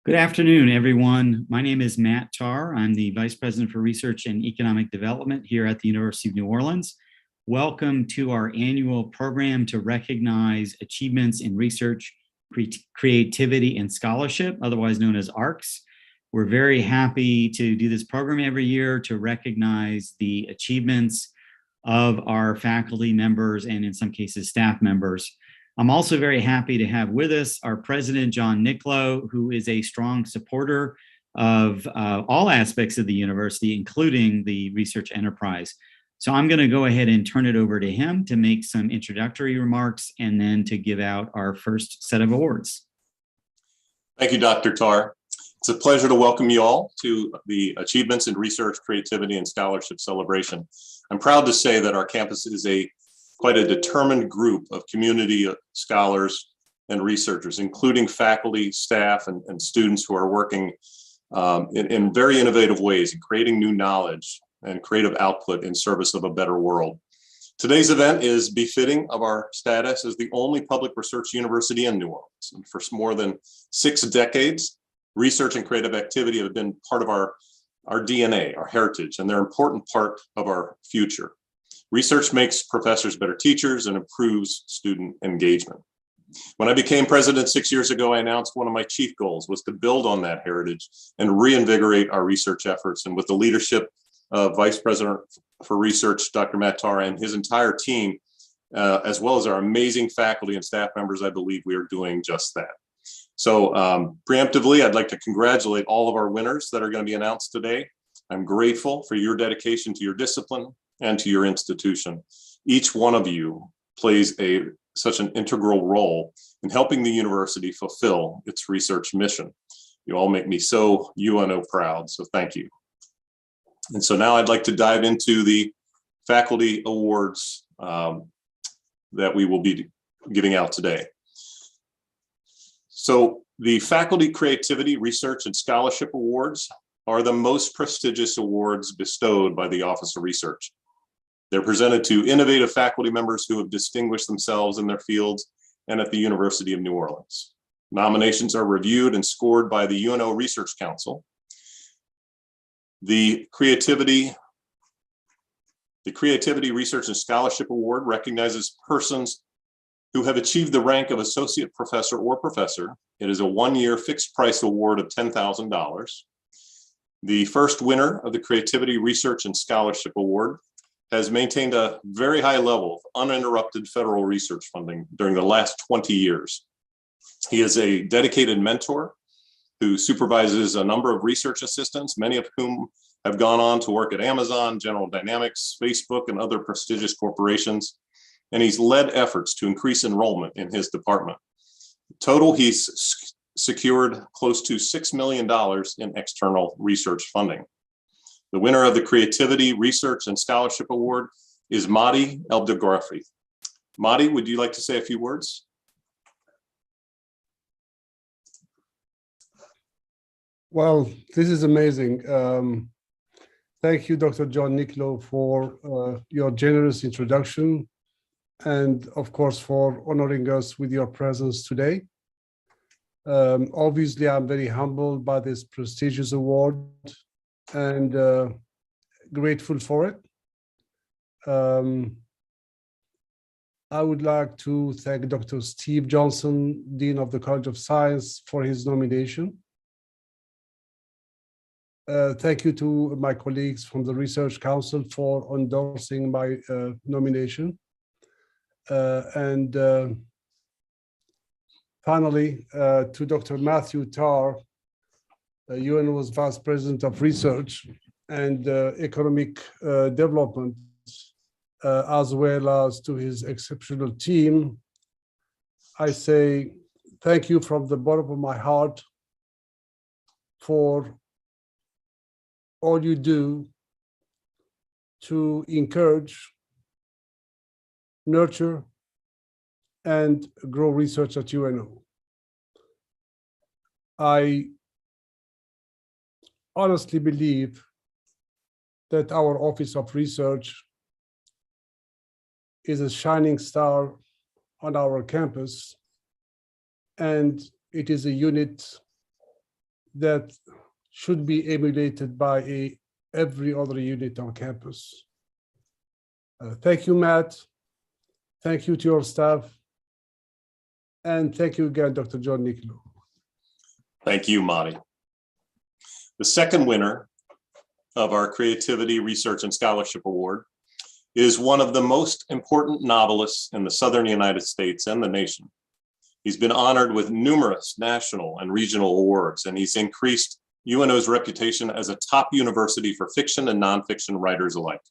Good afternoon, everyone. My name is Matt Tarr. I'm the Vice President for Research and Economic Development here at the University of New Orleans. Welcome to our annual program to recognize achievements in research, creativity, and scholarship, otherwise known as ARCS. We're very happy to do this program every year to recognize the achievements of our faculty members and in some cases staff members. I'm also very happy to have with us our president, John Nicolo, who is a strong supporter of all aspects of the university, including the research enterprise. So I'm going to go ahead and turn it over to him to make some introductory remarks and then to give out our first set of awards. Thank you, Dr. Tarr. It's a pleasure to welcome you all to the Achievements in Research, Creativity, and Scholarship celebration. I'm proud to say that our campus is quite a determined group of community scholars and researchers, including faculty, staff, and students who are working in very innovative ways in creating new knowledge and creative output in service of a better world. Today's event is befitting of our status as the only public research university in New Orleans. And for more than 6 decades, research and creative activity have been part of our DNA, our heritage, and they're an important part of our future. Research makes professors better teachers and improves student engagement. When I became president 6 years ago, I announced one of my chief goals was to build on that heritage and reinvigorate our research efforts. And with the leadership of Vice President for Research, Dr. Matt Tarr, and his entire team, as well as our amazing faculty and staff members, I believe we are doing just that. So preemptively, I'd like to congratulate all of our winners that are going to be announced today. I'm grateful for your dedication to your discipline and to your institution. Each one of you plays such an integral role in helping the university fulfill its research mission. You all make me so UNO proud, so thank you. And so now I'd like to dive into the faculty awards that we will be giving out today. So the Faculty Creativity, Research, and Scholarship Awards are the most prestigious awards bestowed by the Office of Research. They're presented to innovative faculty members who have distinguished themselves in their fields and at the University of New Orleans. Nominations are reviewed and scored by the UNO Research Council. The Creativity Research and Scholarship Award recognizes persons who have achieved the rank of associate professor or professor. It is a one-year fixed price award of $10,000. The first winner of the Creativity Research and Scholarship Award has maintained a very high level of uninterrupted federal research funding during the last 20 years. He is a dedicated mentor who supervises a number of research assistants, many of whom have gone on to work at Amazon, General Dynamics, Facebook, and other prestigious corporations. And he's led efforts to increase enrollment in his department. In total, he's secured close to $6 million in external research funding. The winner of the Creativity Research and Scholarship Award is Mahdi Elbdegrafi. Mahdi, would you like to say a few words? Well, this is amazing. Thank you, Dr. John Nicolo, for your generous introduction and, of course, for honoring us with your presence today. Obviously, I'm very humbled by this prestigious award and grateful for it. I would like to thank Dr. Steve Johnson, Dean of the College of Science, for his nomination. Thank you to my colleagues from the Research Council for endorsing my nomination. And finally, to Dr. Matthew Tarr, UNO's Vice President of Research and Economic Development, as well as to his exceptional team. I say thank you from the bottom of my heart for all you do to encourage, nurture, and grow research at UNO. I honestly believe that our Office of Research is a shining star on our campus, and it is a unit that should be emulated by every other unit on campus. Thank you, Matt. Thank you to your staff. And thank you again, Dr. John Nicolo. Thank you, Madi. The second winner of our Creativity, Research, and Scholarship Award is one of the most important novelists in the Southern United States and the nation. He's been honored with numerous national and regional awards, and he's increased UNO's reputation as a top university for fiction and nonfiction writers alike.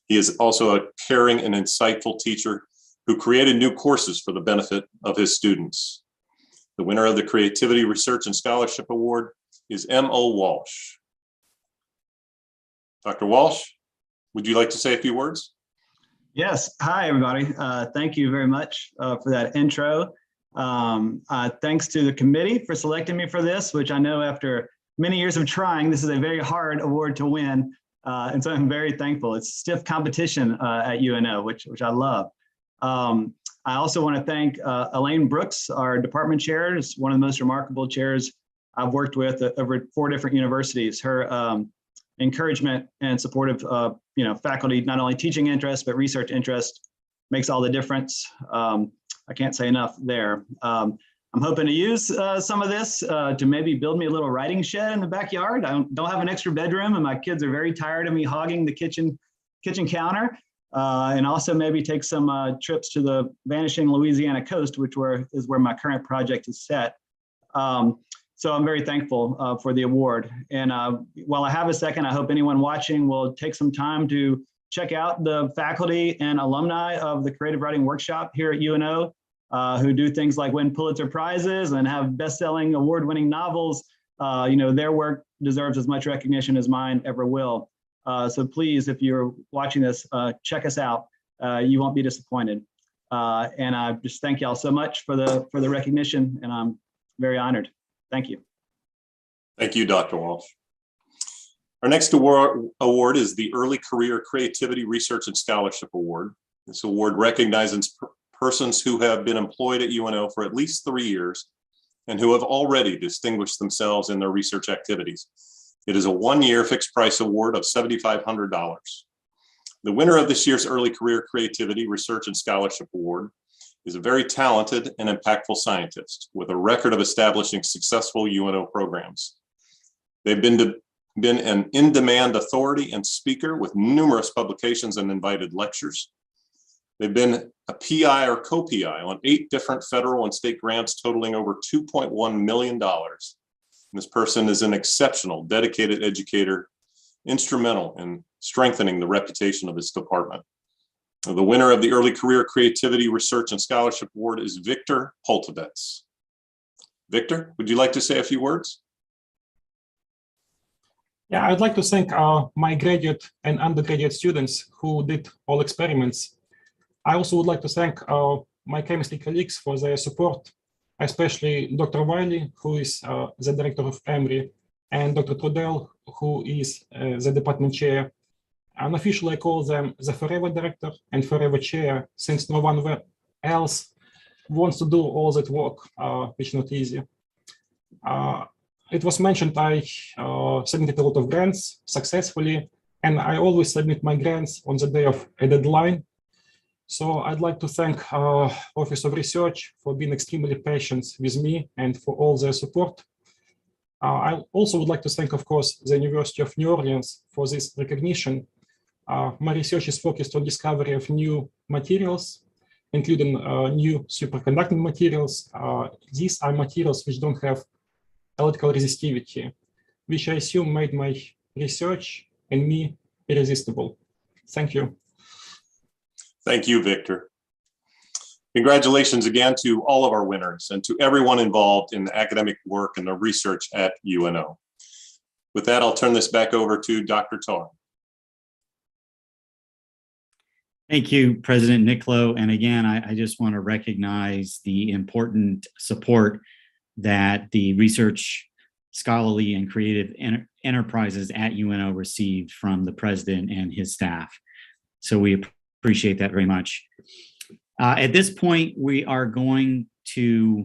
He is also a caring and insightful teacher who created new courses for the benefit of his students. The winner of the Creativity, Research, and Scholarship Award is M.O. Walsh. Dr. Walsh, would you like to say a few words? Yes. Hi, everybody. Thank you very much for that intro. Thanks to the committee for selecting me for this, which I know after many years of trying, this is a very hard award to win. And so I'm very thankful. It's stiff competition at UNO, which I love. I also want to thank Elaine Brooks, our department chair. Is one of the most remarkable chairs I've worked with over 4 different universities. Her encouragement and supportive faculty, not only teaching interest, but research interest makes all the difference. I can't say enough there. I'm hoping to use some of this to maybe build me a little writing shed in the backyard. I don't have an extra bedroom, and my kids are very tired of me hogging the kitchen counter. And also maybe take some trips to the vanishing Louisiana coast, which is where my current project is set. So I'm very thankful for the award. And while I have a second, I hope anyone watching will take some time to check out the faculty and alumni of the Creative Writing Workshop here at UNO, who do things like win Pulitzer Prizes and have best-selling award-winning novels. Their work deserves as much recognition as mine ever will. So please, if you're watching this, check us out. You won't be disappointed. And I just thank y'all so much for the recognition, and I'm very honored. Thank you. Thank you, Dr. Walsh. Our next award is the Early Career Creativity, Research, and Scholarship Award. This award recognizes persons who have been employed at UNO for at least 3 years and who have already distinguished themselves in their research activities. It is a 1-year fixed price award of $7,500. The winner of this year's Early Career Creativity, Research, and Scholarship Award is a very talented and impactful scientist with a record of establishing successful UNO programs. They've been an in-demand authority and speaker with numerous publications and invited lectures. They've been a PI or co-PI on 8 different federal and state grants totaling over $2.1 million. This person is an exceptional, dedicated educator, instrumental in strengthening the reputation of his department. The winner of the Early Career Creativity, Research, and Scholarship Award is Victor Holtevets. Victor, would you like to say a few words? Yeah, I'd like to thank my graduate and undergraduate students who did all experiments. I also would like to thank my chemistry colleagues for their support, especially Dr. Wiley, who is the director of Emory, and Dr. Trudell, who is the department chair. Unofficially, I call them the forever director and forever chair, since no one else wants to do all that work, which is not easy. It was mentioned I submitted a lot of grants successfully, and I always submit my grants on the day of a deadline. So I'd like to thank Office of Research for being extremely patient with me and for all their support. I also would like to thank, of course, the University of New Orleans for this recognition. My research is focused on discovery of new materials, including new superconducting materials. These are materials which don't have electrical resistivity, which I assume made my research and me irresistible. Thank you. Thank you, Victor. Congratulations again to all of our winners and to everyone involved in the academic work and the research at UNO. With that, I'll turn this back over to Dr. Tarr. Thank you, President Nicolo. And again, I just want to recognize the important support that the research, scholarly, and creative enterprises at UNO received from the president and his staff. So we appreciate that very much. At this point, we are going to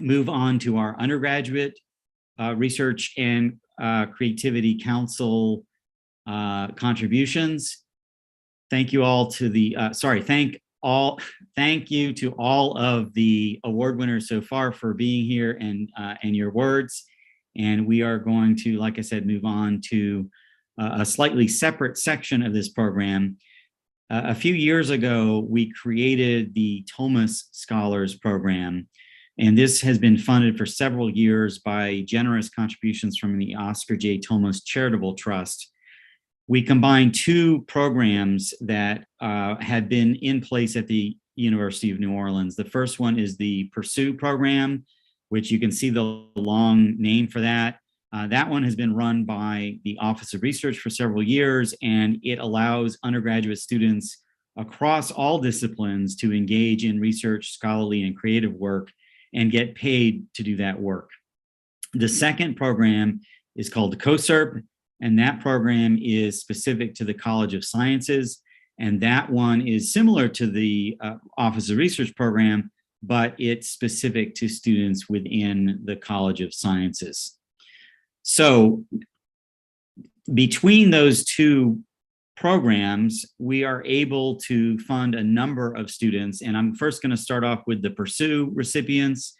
move on to our undergraduate Research and Creativity Council contributions. Thank you all to the, thank you to all of the award winners so far for being here and your words. And we are going to, like I said, move on to a slightly separate section of this program. A few years ago, we created the Thomas Scholars Program, and this has been funded for several years by generous contributions from the Oscar J. Thomas Charitable Trust. We combined two programs that had been in place at the University of New Orleans. The first one is the Pursue program, which you can see the long name for that. That one has been run by the Office of Research for several years, and it allows undergraduate students across all disciplines to engage in research, scholarly, and creative work and get paid to do that work. The second program is called the COSERP, and that program is specific to the College of Sciences. And that one is similar to the Office of Research program, but it's specific to students within the College of Sciences. So between those two programs, we are able to fund a number of students. And I'm first going to start off with the Pursue recipients.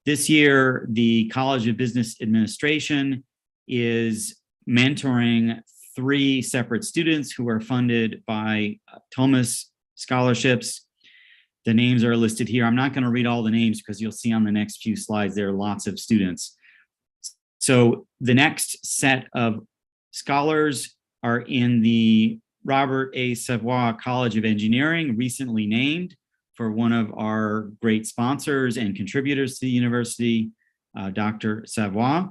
This year, the College of Business Administration is mentoring 3 separate students who are funded by Thomas scholarships. The names are listed here. I'm not going to read all the names because you'll see on the next few slides there are lots of students. So the next set of scholars are in the Robert A. Savoy College of Engineering, recently named for one of our great sponsors and contributors to the university, Dr. Savoy.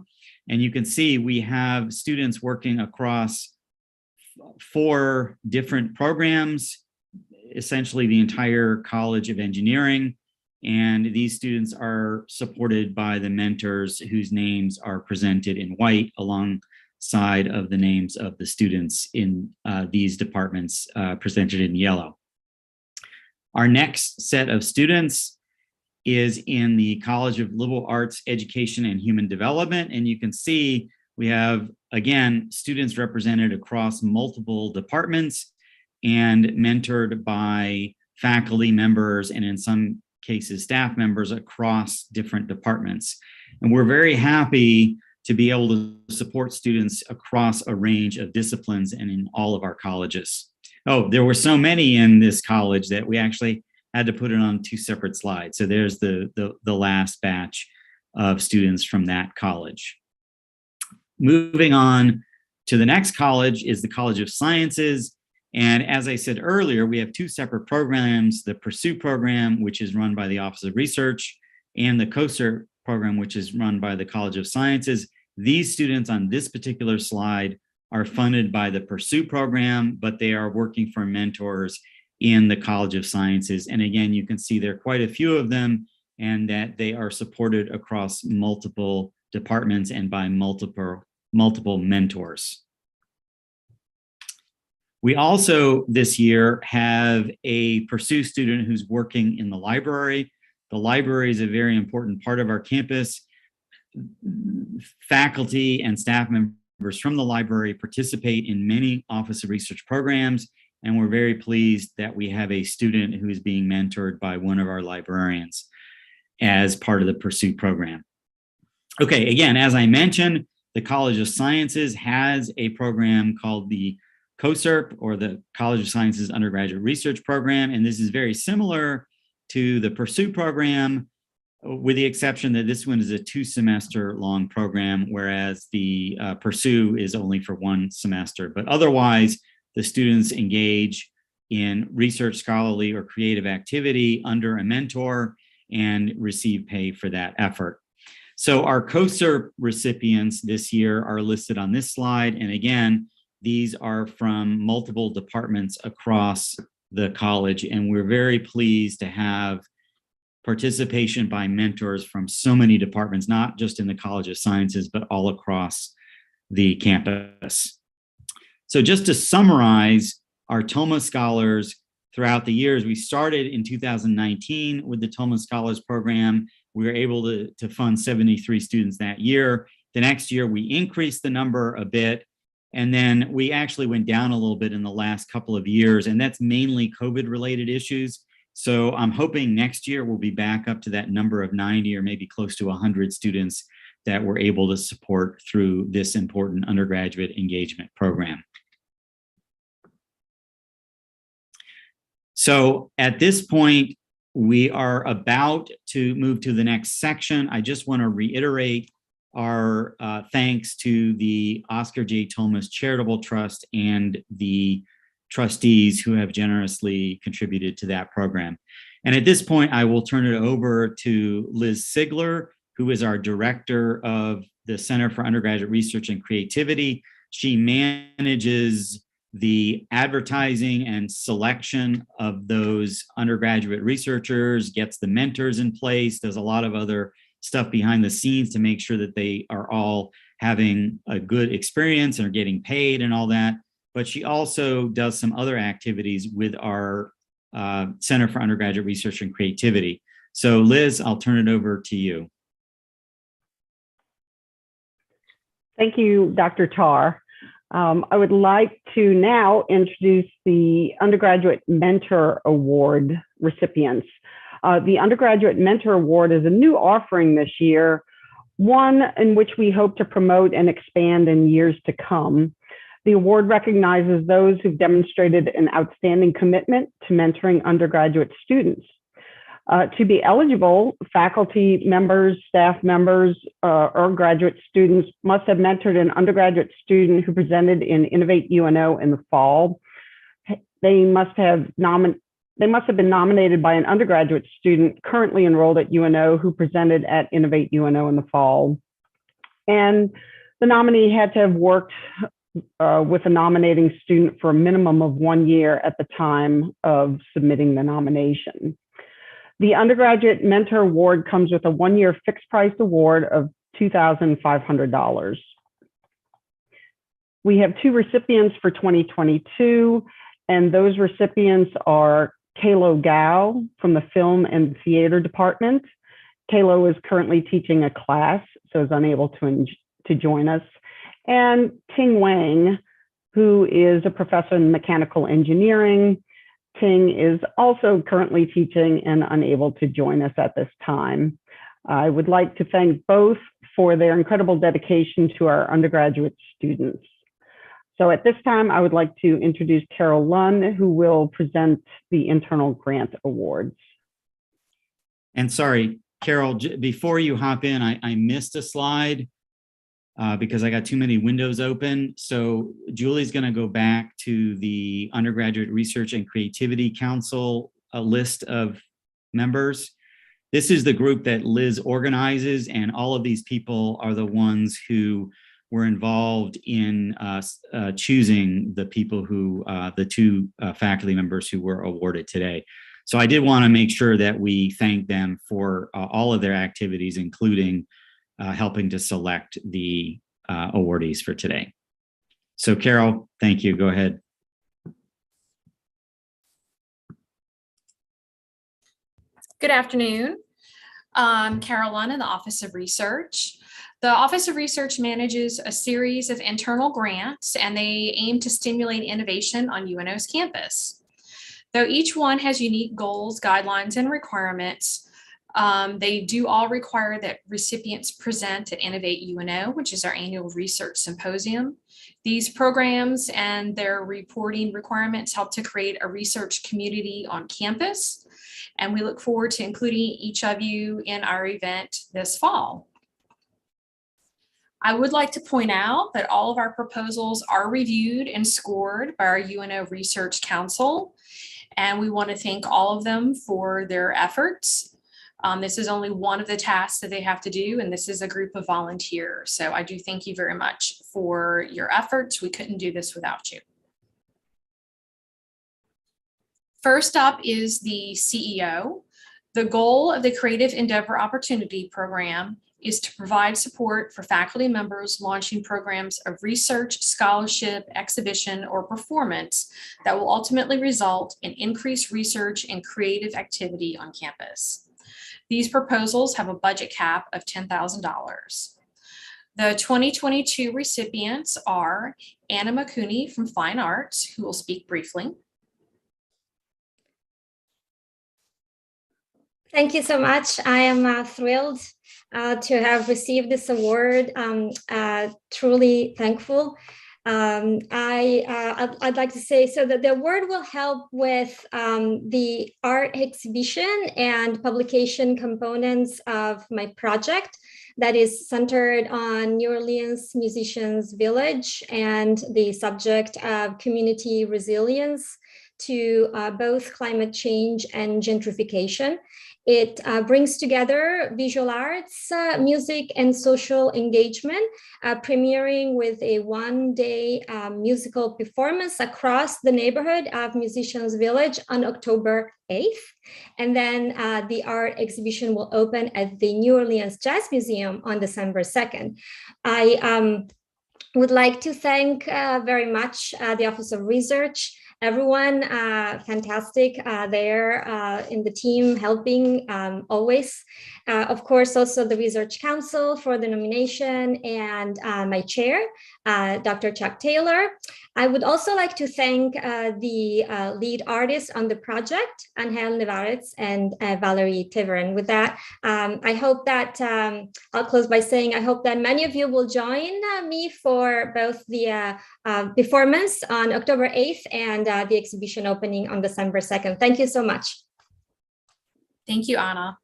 And you can see we have students working across 4 different programs, essentially the entire College of Engineering. And these students are supported by the mentors whose names are presented in white alongside of the names of the students in these departments presented in yellow. Our next set of students is in the College of Liberal Arts, Education, and Human Development. And you can see we have, again, students represented across multiple departments and mentored by faculty members and in some cases staff members across different departments. And we're very happy to be able to support students across a range of disciplines and in all of our colleges. Oh, there were so many in this college that we actually had to put it on 2 separate slides. So there's the last batch of students from that college. Moving on to the next college is the College of Sciences. And as I said earlier, we have 2 separate programs, the Pursue program, which is run by the Office of Research, and the COSERP program, which is run by the College of Sciences. These students on this particular slide are funded by the Pursue program, but they are working for mentors in the College of Sciences. And again, you can see there are quite a few of them and that they are supported across multiple departments and by multiple mentors. We also this year have a Pursue student who's working in the library. The library is a very important part of our campus. Faculty and staff members from the library participate in many Office of Research programs, and we're very pleased that we have a student who is being mentored by one of our librarians as part of the Pursue program. Okay, again, as I mentioned, the College of Sciences has a program called the COSERP, or the College of Sciences Undergraduate Research Program, and this is very similar to the Pursue program, with the exception that this one is a 2-semester long program, whereas the Pursue is only for 1 semester. But otherwise, the students engage in research, scholarly, or creative activity under a mentor and receive pay for that effort. So our COSERP recipients this year are listed on this slide. And again, these are from multiple departments across the college. And we're very pleased to have participation by mentors from so many departments, not just in the College of Sciences, but all across the campus. So just to summarize our Thomas Scholars throughout the years, we started in 2019 with the Thomas Scholars Program. We were able to fund 73 students that year. The next year, we increased the number a bit. And then we actually went down a little bit in the last couple of years, and that's mainly COVID-related issues. So I'm hoping next year we'll be back up to that number of 90 or maybe close to 100 students that we're able to support through this important undergraduate engagement program. So at this point, we are about to move to the next section. I just want to reiterate our thanks to the Oscar J. Thomas Charitable Trust and the trustees who have generously contributed to that program. And at this point, I will turn it over to Liz Zigler, who is our director of the Center for Undergraduate Research and Creativity. She manages the advertising and selection of those undergraduate researchers, gets the mentors in place, does a lot of other stuff behind the scenes to make sure that they are all having a good experience and are getting paid and all that. But she also does some other activities with our Center for Undergraduate Research and Creativity. So Liz, I'll turn it over to you. Thank you, Dr. Tarr. I would like to now introduce the Undergraduate Mentor Award recipients. The Undergraduate Mentor Award is a new offering this year, one in which we hope to promote and expand in years to come. The award recognizes those who've demonstrated an outstanding commitment to mentoring undergraduate students. To be eligible, faculty members, staff members, or graduate students must have mentored an undergraduate student who presented in Innovate UNO in the fall. They must have been nominated by an undergraduate student currently enrolled at UNO who presented at Innovate UNO in the fall. And the nominee had to have worked with a nominating student for a minimum of 1 year at the time of submitting the nomination. The Undergraduate Mentor Award comes with a 1-year fixed price award of $2,500. We have 2 recipients for 2022, and those recipients are Kalo Gao from the Film and Theater Department. Kalo is currently teaching a class, so is unable to join us. And Ting Wang, who is a professor in mechanical engineering. Ting is also currently teaching and unable to join us at this time. I would like to thank both for their incredible dedication to our undergraduate students. So at this time, I would like to introduce Carol Lunn, who will present the internal grant awards. And sorry, Carol, before you hop in, I missed a slide because I got too many windows open. So Julie's going to go back to the Undergraduate Research and Creativity Council, a list of members. This is the group that Liz organizes, and all of these people are the ones who were involved in choosing the people who, the 2 faculty members who were awarded today. So I did want to make sure that we thank them for all of their activities, including helping to select the awardees for today. So Carol, thank you. Go ahead. Good afternoon. I'm Carol Lunn in the Office of Research. The Office of Research manages a series of internal grants, and they aim to stimulate innovation on UNO's campus. Though each one has unique goals, guidelines, and requirements, they do all require that recipients present at Innovate UNO, which is our annual research symposium. These programs and their reporting requirements help to create a research community on campus, and we look forward to including each of you in our event this fall. I would like to point out that all of our proposals are reviewed and scored by our UNO Research Council, and we want to thank all of them for their efforts. This is only one of the tasks that they have to do, and this is a group of volunteers. So I do thank you very much for your efforts. We couldn't do this without you. First up is the CEO. The goal of the Creative Endeavor Opportunity Program is to provide support for faculty members launching programs of research, scholarship, exhibition, or performance that will ultimately result in increased research and creative activity on campus. These proposals have a budget cap of $10,000. The 2022 recipients are Anna McCoy from Fine Arts, who will speak briefly. Thank you so much. I am thrilled to have received this award. Truly thankful. I'd like to say so that the award will help with the art exhibition and publication components of my project that is centered on New Orleans Musicians Village and the subject of community resilience to both climate change and gentrification. It brings together visual arts, music, and social engagement, premiering with a one-day musical performance across the neighborhood of Musicians Village on October 8th. And then the art exhibition will open at the New Orleans Jazz Museum on December 2nd. I would like to thank very much the Office of Research, everyone fantastic there in the team helping always. Of course, also the Research Council for the nomination and my chair, Dr. Chuck Taylor. I would also like to thank the lead artists on the project, Angel Nevarez and Valerie Tiverin. With that, I hope that, I'll close by saying, I hope that many of you will join me for both the performance on October 8th and the exhibition opening on December 2nd. Thank you so much. Thank you, Anna.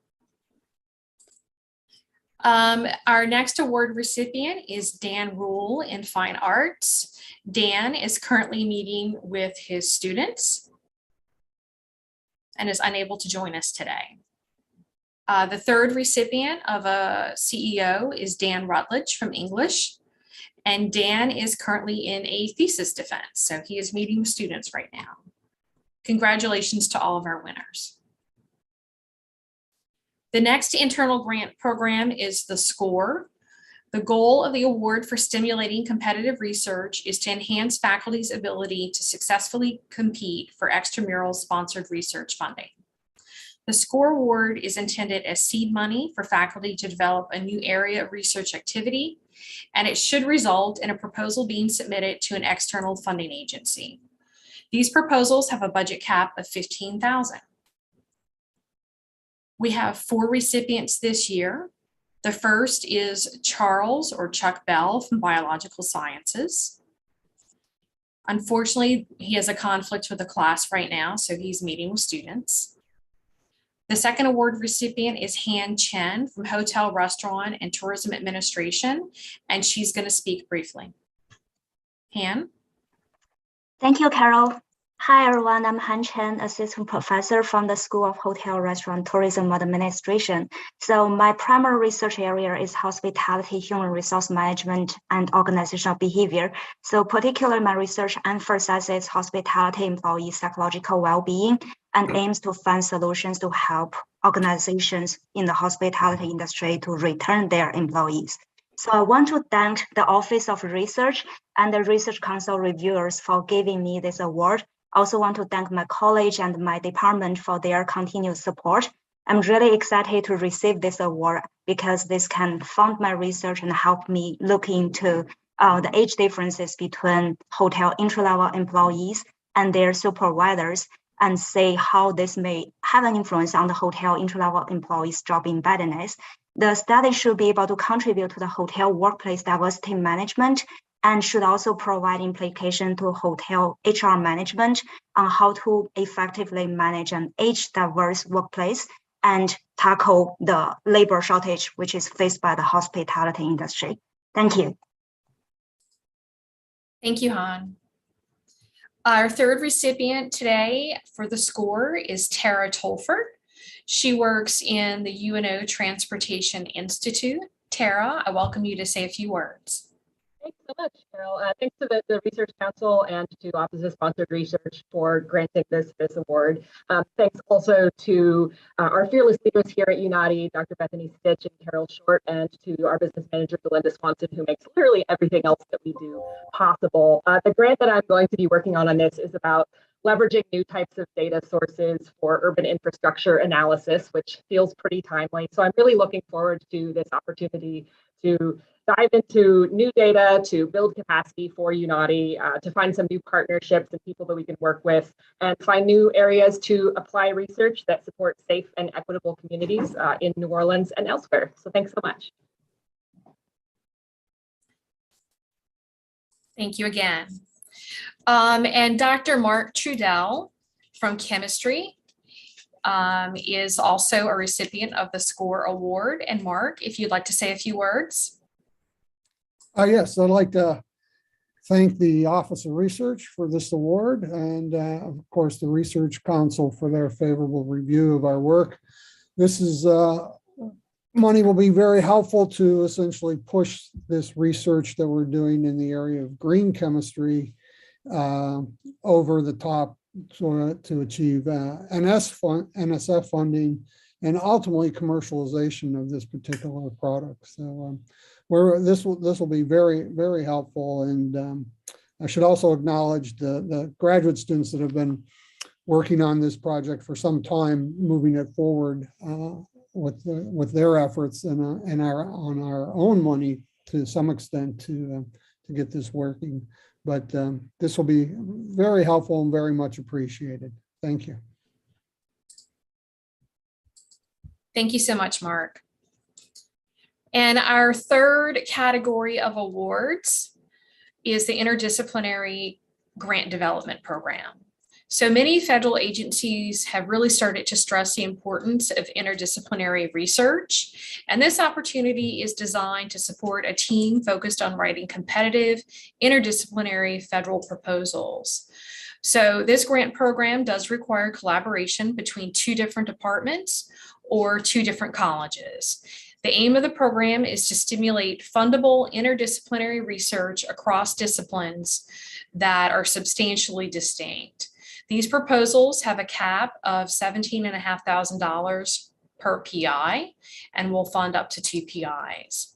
Our next award recipient is Dan Rule in Fine Arts. Dan is currently meeting with his students and is unable to join us today. The third recipient of a CEO is Dan Rutledge from English. And Dan is currently in a thesis defense, so he is meeting with students right now. Congratulations to all of our winners. The next internal grant program is the SCORE. The goal of the award for stimulating competitive research is to enhance faculty's ability to successfully compete for extramural sponsored research funding. The SCORE award is intended as seed money for faculty to develop a new area of research activity, and it should result in a proposal being submitted to an external funding agency. These proposals have a budget cap of $15,000. We have 4 recipients this year. The first is Charles or Chuck Bell from Biological Sciences. Unfortunately, he has a conflict with a class right now, so he's meeting with students. The second award recipient is Chen from Hotel, Restaurant, and Tourism Administration, and she's going to speak briefly. Han? Thank you, Carol. Hi, everyone. I'm Chen, assistant professor from the School of Hotel, Restaurant, Tourism Administration. So my primary research area is hospitality, human resource management, and organizational behavior. So particularly my research emphasizes hospitality employees' psychological well-being and aims to find solutions to help organizations in the hospitality industry to return their employees. So I want to thank the Office of Research and the Research Council reviewers for giving me this award. I also want to thank my college and my department for their continued support. I'm really excited to receive this award because this can fund my research and help me look into the age differences between hotel entry-level employees and their supervisors and see how this may have an influence on the hotel entry-level employees' job embeddedness. The study should be able to contribute to the hotel workplace diversity management and should also provide implication to hotel HR management on how to effectively manage an age-diverse workplace and tackle the labor shortage, which is faced by the hospitality industry. Thank you. Thank you, Han. Our third recipient today for the SCORE is Tara Tolford. She works in the UNO Transportation Institute. Tara, I welcome you to say a few words. Thanks so much, Carol. Thanks to the Research Council and to Office of Sponsored Research for granting this award. Thanks also to our fearless leaders here at UNADI, Dr. Bethany Stitch and Carol Short, and to our business manager, Belinda Swanson, who makes literally everything else that we do possible. The grant that I'm going to be working on this is about leveraging new types of data sources for urban infrastructure analysis, which feels pretty timely. So I'm really looking forward to this opportunity to dive into new data, to build capacity for UNADI, to find some new partnerships and people that we can work with, and find new areas to apply research that support safe and equitable communities in New Orleans and elsewhere. So thanks so much. Thank you again. And Dr. Mark Trudell from chemistry is also a recipient of the SCORE Award. And Mark, if you'd like to say a few words. Yes, I'd like to thank the Office of Research for this award and of course the Research Council for their favorable review of our work. This is money will be very helpful to essentially push this research that we're doing in the area of green chemistry over the top to achieve NSF funding and ultimately commercialization of this particular product. So this will be very, very helpful. And I should also acknowledge the graduate students that have been working on this project for some time, moving it forward with their efforts and on our own money to some extent to get this working. But this will be very helpful and very much appreciated. Thank you. Thank you so much, Mark. And our third category of awards is the Interdisciplinary Grant Development Program. So many federal agencies have really started to stress the importance of interdisciplinary research. And this opportunity is designed to support a team focused on writing competitive interdisciplinary federal proposals. So this grant program does require collaboration between two different departments or two different colleges. The aim of the program is to stimulate fundable interdisciplinary research across disciplines that are substantially distinct. These proposals have a cap of $17,500 per PI and will fund up to 2 PIs.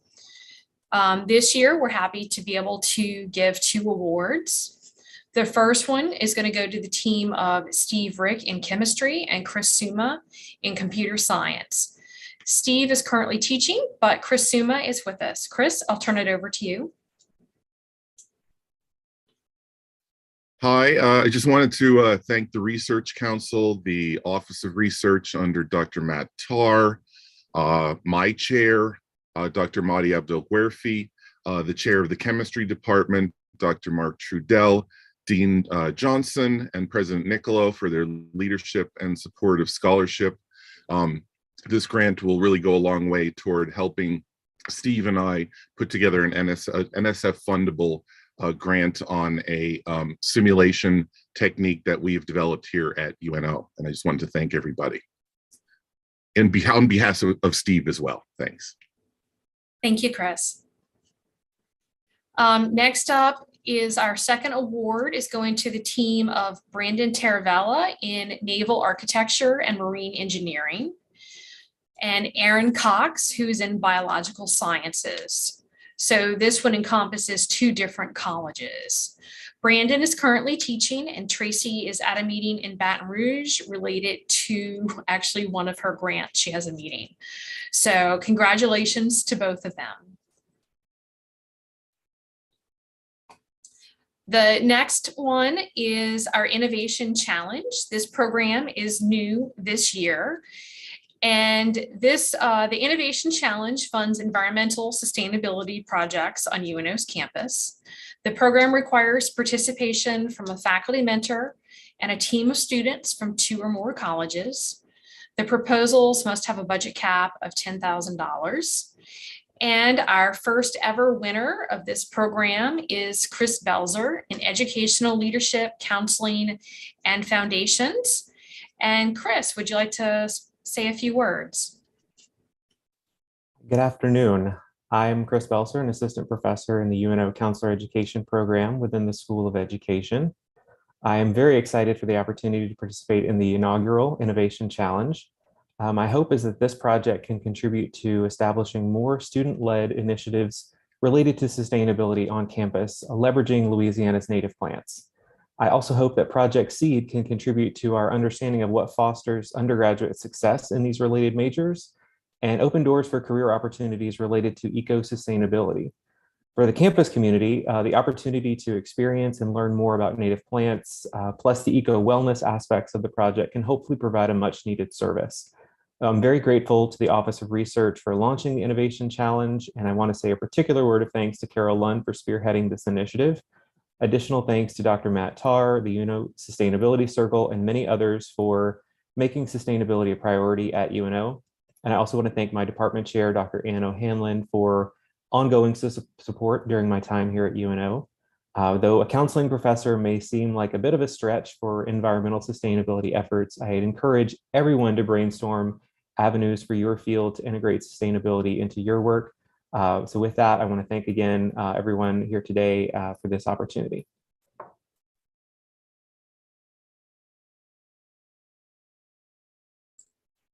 This year, we're happy to be able to give 2 awards. The first one is going to go to the team of Steve Rick in chemistry and Chris Suma in computer science. Steve is currently teaching, but Chris Suma is with us. Chris, I'll turn it over to you. Hi, I just wanted to thank the Research Council, the Office of Research under Dr. Matt Tarr, my chair, Dr. Mahdi Abdel-Guerfi, the chair of the chemistry department, Dr. Mark Trudell, Dean Johnson, and President Nicolo for their leadership and support of scholarship. This grant will really go a long way toward helping Steve and I put together an NSF fundable grant on a simulation technique that we've developed here at UNO. And I just wanted to thank everybody. And on behalf of Steve as well. Thanks. Thank you, Chris. Next up is our second award is going to the team of Brandon Taravella in naval architecture and marine engineering, and Aaron Cox, who's in biological sciences. So this one encompasses 2 different colleges. Brandon is currently teaching, and Tracy is at a meeting in Baton Rouge related to actually one of her grants. She has a meeting. So congratulations to both of them. The next one is our Innovation Challenge. This program is new this year. And this, the Innovation Challenge funds environmental sustainability projects on UNO's campus. The program requires participation from a faculty mentor and a team of students from 2 or more colleges. The proposals must have a budget cap of $10,000. And our first ever winner of this program is Chris Belzer in educational leadership, counseling, and foundations. And Chris, would you like to say a few words? Good afternoon. I'm Chris Belzer, an assistant professor in the UNO Counselor Education Program within the School of Education. I am very excited for the opportunity to participate in the inaugural Innovation Challenge. My hope is that this project can contribute to establishing more student-led initiatives related to sustainability on campus, leveraging Louisiana's native plants. I also hope that Project Seed can contribute to our understanding of what fosters undergraduate success in these related majors and open doors for career opportunities related to eco-sustainability. For the campus community, the opportunity to experience and learn more about native plants, plus the eco-wellness aspects of the project can hopefully provide a much needed service. I'm very grateful to the Office of Research for launching the Innovation Challenge, and I want to say a particular word of thanks to Carol Lund for spearheading this initiative. Additional thanks to Dr. Matt Tarr, the UNO Sustainability Circle, and many others for making sustainability a priority at UNO. And I also want to thank my department chair, Dr. Ann O'Hanlon, for ongoing support during my time here at UNO. Though a counseling professor may seem like a bit of a stretch for environmental sustainability efforts, I encourage everyone to brainstorm avenues for your field to integrate sustainability into your work. So with that, I want to thank again everyone here today for this opportunity.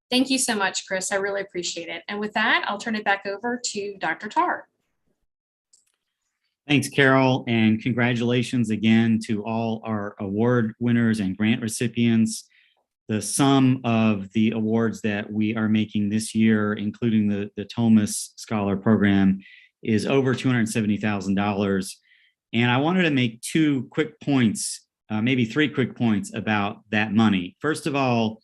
Thank you so much, Chris. I really appreciate it. And with that, I'll turn it back over to Dr. Tarr. Thanks, Carol, and congratulations again to all our award winners and grant recipients. The sum of the awards that we are making this year, including the Thomas Scholar Program, is over $270,000. And I wanted to make two quick points, maybe three quick points about that money. First of all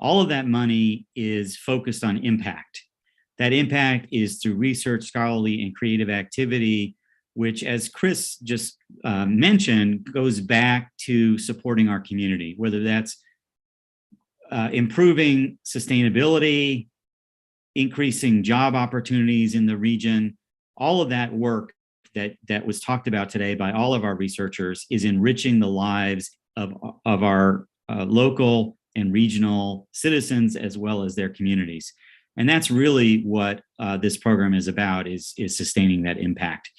of that money is focused on impact. That impact is through research, scholarly, and creative activity, which, as Chris just mentioned, goes back to supporting our community, whether that's improving sustainability, increasing job opportunities in the region. All of that work that was talked about today by all of our researchers is enriching the lives of our local and regional citizens as well as their communities. And that's really what this program is about, is sustaining that impact.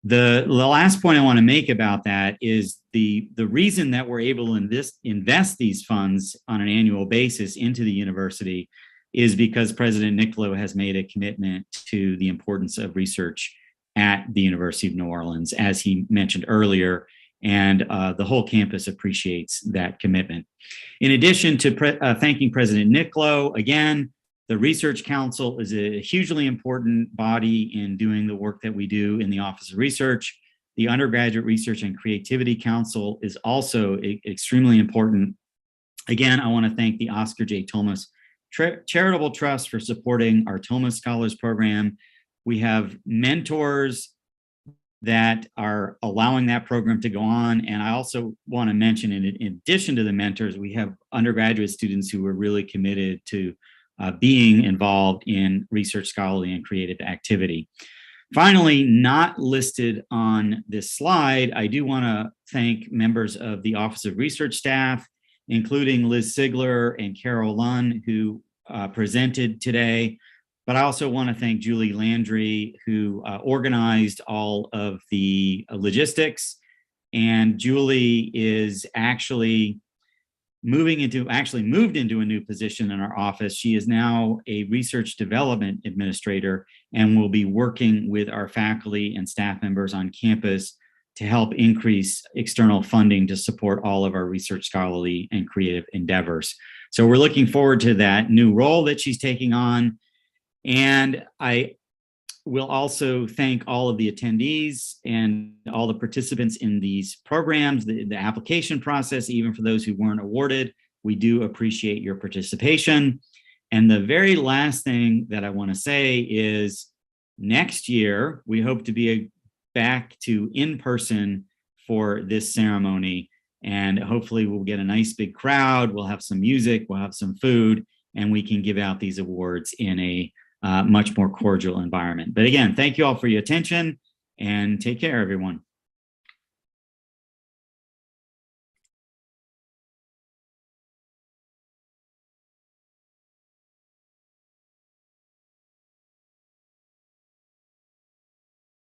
The last point I want to make about that is the reason that we're able to invest these funds on an annual basis into the university is because President Nicolo has made a commitment to the importance of research at the University of New Orleans, as he mentioned earlier, and the whole campus appreciates that commitment. In addition to thanking President Nicolo, again, the Research Council is a hugely important body in doing the work that we do in the Office of Research. The Undergraduate Research and Creativity Council is also extremely important. Again, I want to thank the Oscar J. Thomas Charitable Trust for supporting our Thomas Scholars Program. We have mentors that are allowing that program to go on. And I also want to mention, in addition to the mentors, we have undergraduate students who are really committed to being involved in research, scholarly, and creative activity. Finally, not listed on this slide, I do want to thank members of the Office of Research staff, including Liz Zigler and Carol Lund, who presented today. But I also want to thank Julie Landry, who organized all of the logistics. And Julie is actually moved into a new position in our office. She is now a research development administrator and will be working with our faculty and staff members on campus to help increase external funding to support all of our research, scholarly, and creative endeavors. So we're looking forward to that new role that she's taking on. And I will also thank all of the attendees and all the participants in these programs, the application process, even for those who weren't awarded. We do appreciate your participation. And the very last thing that I want to say is next year, we hope to be back to in-person for this ceremony. And hopefully we'll get a nice big crowd. We'll have some music, we'll have some food, and we can give out these awards in a much more cordial environment. But again, thank you all for your attention and take care, everyone.